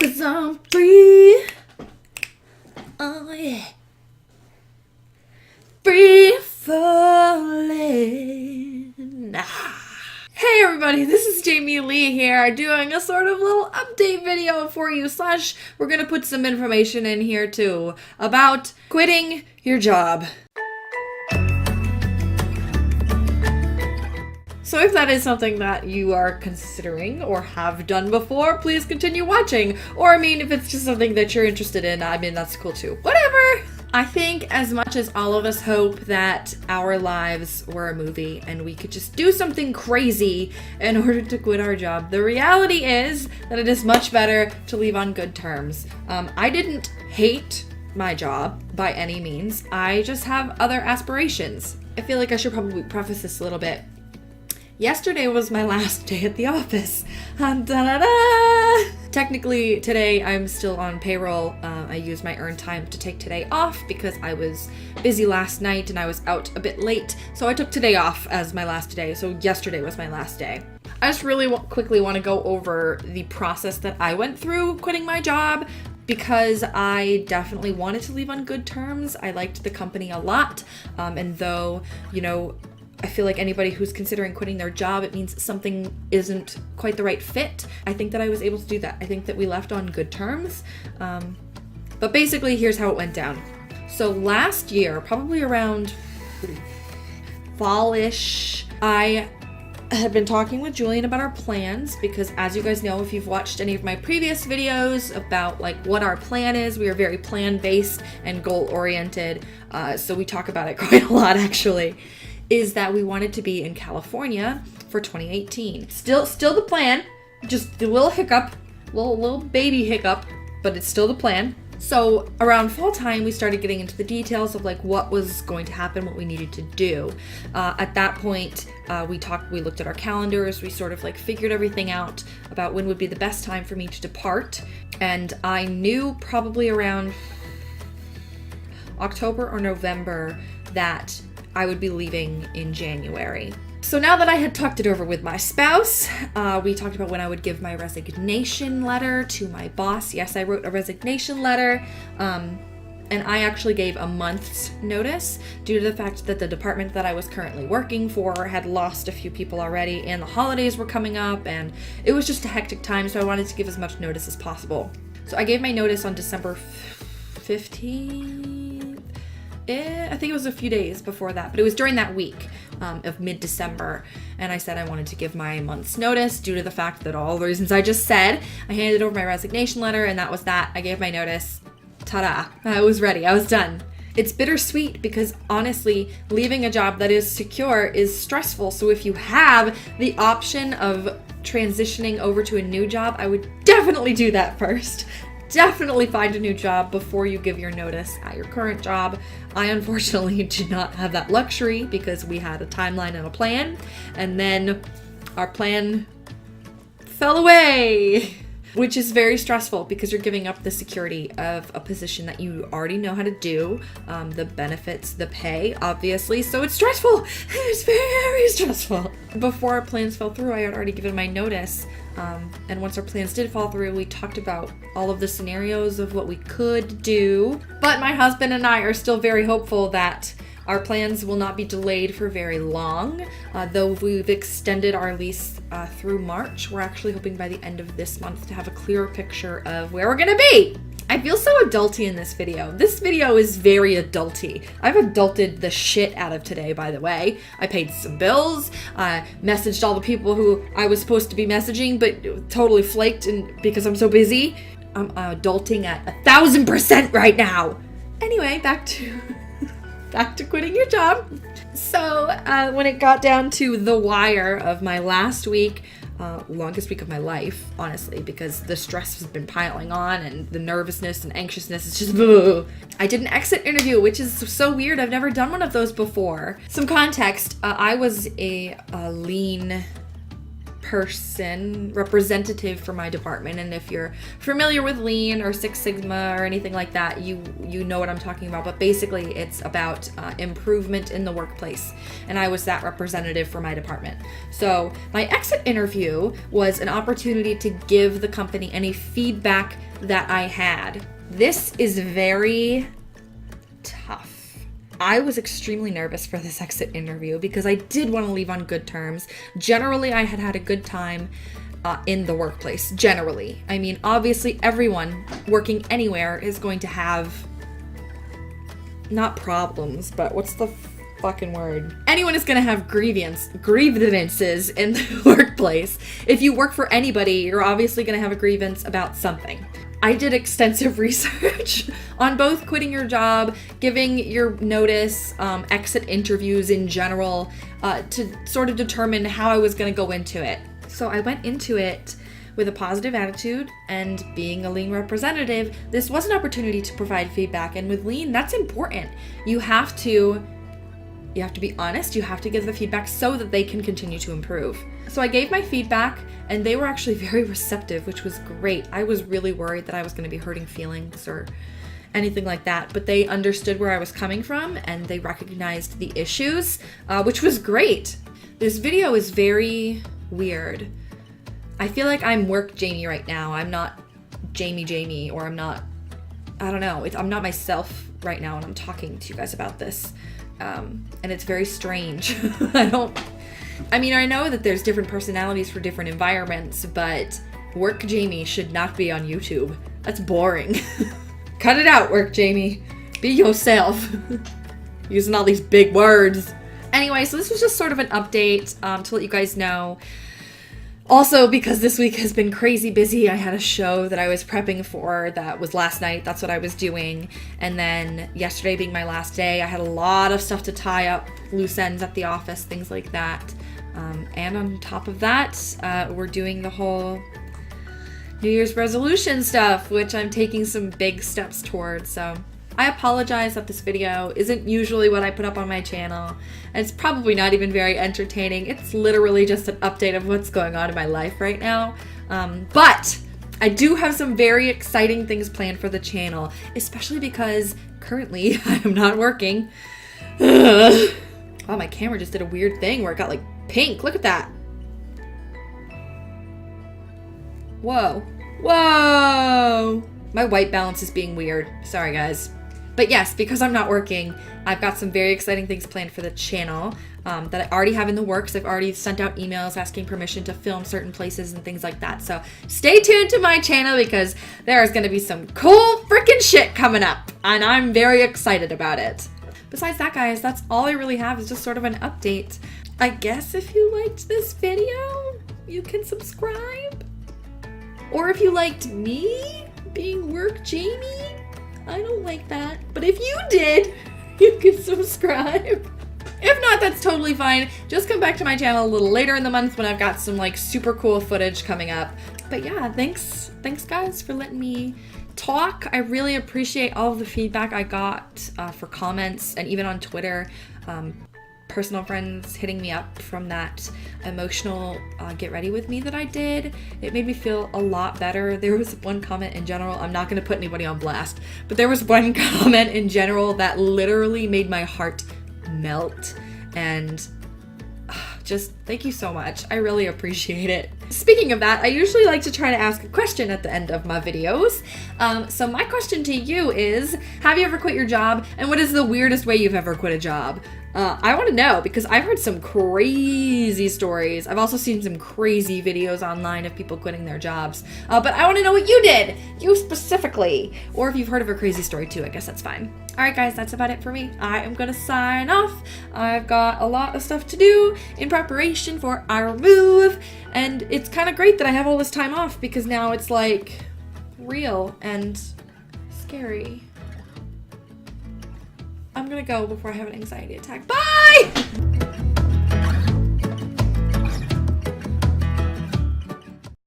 'Cause I'm free. Oh yeah. Free falling. Hey everybody, this is Jamie Lee here, doing a sort of little update video for you, / we're gonna put some information in here too, about quitting your job. So if that is something that you are considering or have done before, please continue watching. Or if it's just something that you're interested in, that's cool too. Whatever! I think as much as all of us hope that our lives were a movie and we could just do something crazy in order to quit our job, the reality is that it is much better to leave on good terms. I didn't hate my job by any means. I just have other aspirations. I feel like I should probably preface this a little bit. Yesterday was my last day at the office. Technically, today I'm still on payroll. I used my earned time to take today off because I was busy last night and I was out a bit late. So I took today off as my last day. So yesterday was my last day. I just really quickly want to go over the process that I went through quitting my job, because I definitely wanted to leave on good terms. I liked the company a lot. And though, I feel like anybody who's considering quitting their job, it means something isn't quite the right fit. I think that I was able to do that. I think that we left on good terms. But basically, here's how it went down. So last year, probably around fall-ish, I had been talking with Julian about our plans, because as you guys know, if you've watched any of my previous videos about what our plan is, we are very plan-based and goal-oriented. So we talk about it quite a lot, actually. Is that we wanted to be in California for 2018. Still the plan, just a little hiccup, little baby hiccup, but it's still the plan. So around fall time, we started getting into the details of what was going to happen, what we needed to do. At that point, we looked at our calendars, we sort of figured everything out about when would be the best time for me to depart. And I knew probably around October or November that I would be leaving in January. So now that I had talked it over with my spouse, we talked about when I would give my resignation letter to my boss. Yes, I wrote a resignation letter, and I actually gave a month's notice due to the fact that the department that I was currently working for had lost a few people already, and the holidays were coming up, and it was just a hectic time, so I wanted to give as much notice as possible. So I gave my notice on December 15th. I think it was a few days before that, but it was during that week of mid-December, and I said I wanted to give my month's notice due to the fact that all the reasons I just said. I handed over my resignation letter, and that was that. I gave my notice. Ta-da! I was ready. I was done. It's bittersweet because honestly, leaving a job that is secure is stressful. So if you have the option of transitioning over to a new job, I would definitely do that first. Definitely find a new job before you give your notice at your current job. I unfortunately did not have that luxury because we had a timeline and a plan, and then our plan fell away, which is very stressful because you're giving up the security of a position that you already know how to do, the benefits, the pay, obviously, so it's stressful. It's very stressful. Before our plans fell through, I had already given my notice. And once our plans did fall through, we talked about all of the scenarios of what we could do. But my husband and I are still very hopeful that our plans will not be delayed for very long. Though we've extended our lease through March, we're actually hoping by the end of this month to have a clearer picture of where we're gonna be. I feel so adulty in this video. This video is very adulty. I've adulted the shit out of today, by the way. I paid some bills, messaged all the people who I was supposed to be messaging, but totally flaked because I'm so busy. I'm adulting at 1,000% right now. Anyway, back to quitting your job. So when it got down to the wire of my last week, longest week of my life, honestly, because the stress has been piling on and the nervousness and anxiousness is just boo. I did an exit interview, which is so weird. I've never done one of those before. Some context, I was a lean person, representative for my department. And if you're familiar with Lean or Six Sigma or anything like that, you know what I'm talking about. But basically, it's about improvement in the workplace. And I was that representative for my department. So my exit interview was an opportunity to give the company any feedback that I had. This is very tough. I was extremely nervous for this exit interview because I did want to leave on good terms. Generally, I had had a good time in the workplace. Generally. I mean, obviously, everyone working anywhere is going to have, not problems, but what's the fucking word? Anyone is going to have grievances in the workplace. If you work for anybody, you're obviously going to have a grievance about something. I did extensive research on both quitting your job, giving your notice, exit interviews in general, to sort of determine how I was going to go into it. So I went into it with a positive attitude, and being a Lean representative, this was an opportunity to provide feedback. And with Lean, that's important. You have to be honest, you have to give the feedback so that they can continue to improve. So I gave my feedback, and they were actually very receptive, which was great. I was really worried that I was going to be hurting feelings or anything like that, but they understood where I was coming from, and they recognized the issues, which was great. This video is very weird. I feel like I'm work Jamie right now. I'm not Jamie, or I'm not myself right now when I'm talking to you guys about this. And it's very strange. I know that there's different personalities for different environments, but Work Jamie should not be on YouTube. That's boring. Cut it out, Work Jamie. Be yourself. Using all these big words. Anyway, so this was just sort of an update to let you guys know. Also, because this week has been crazy busy, I had a show that I was prepping for that was last night. That's what I was doing. And then yesterday being my last day, I had a lot of stuff to tie up, loose ends at the office, things like that. And on top of that, we're doing the whole New Year's resolution stuff, which I'm taking some big steps towards. So I apologize that this video isn't usually what I put up on my channel. And it's probably not even very entertaining. It's literally just an update of what's going on in my life right now. But I do have some very exciting things planned for the channel, especially because currently I am not working. Oh, my camera just did a weird thing where it got like pink. Look at that. Whoa. My white balance is being weird. Sorry, guys. But yes, because I'm not working, I've got some very exciting things planned for the channel that I already have in the works. I've already sent out emails asking permission to film certain places and things like that. So stay tuned to my channel because there is going to be some cool freaking shit coming up. And I'm very excited about it. Besides that, guys, that's all I really have is just sort of an update. I guess if you liked this video, you can subscribe. Or if you liked me being Work Jamie, I don't like that. But if you did, you can subscribe. If not, that's totally fine. Just come back to my channel a little later in the month when I've got some like super cool footage coming up. But yeah, thanks guys for letting me talk. I really appreciate all of the feedback I got for comments and even on Twitter. Personal friends hitting me up from that emotional get ready with me that I did. It made me feel a lot better. There was one comment in general, I'm not going to put anybody on blast, but there was one comment in general that literally made my heart melt, and just thank you so much. I really appreciate it. Speaking of that, I usually like to try to ask a question at the end of my videos. So my question to you is, have you ever quit your job? And what is the weirdest way you've ever quit a job? I want to know because I've heard some crazy stories. I've also seen some crazy videos online of people quitting their jobs. But I want to know what you did, you specifically. Or if you've heard of a crazy story too, I guess that's fine. All right, guys, that's about it for me. I am going to sign off. I've got a lot of stuff to do in preparation for our move. And it's kind of great that I have all this time off because now it's like real and scary. I'm gonna go before I have an anxiety attack. Bye!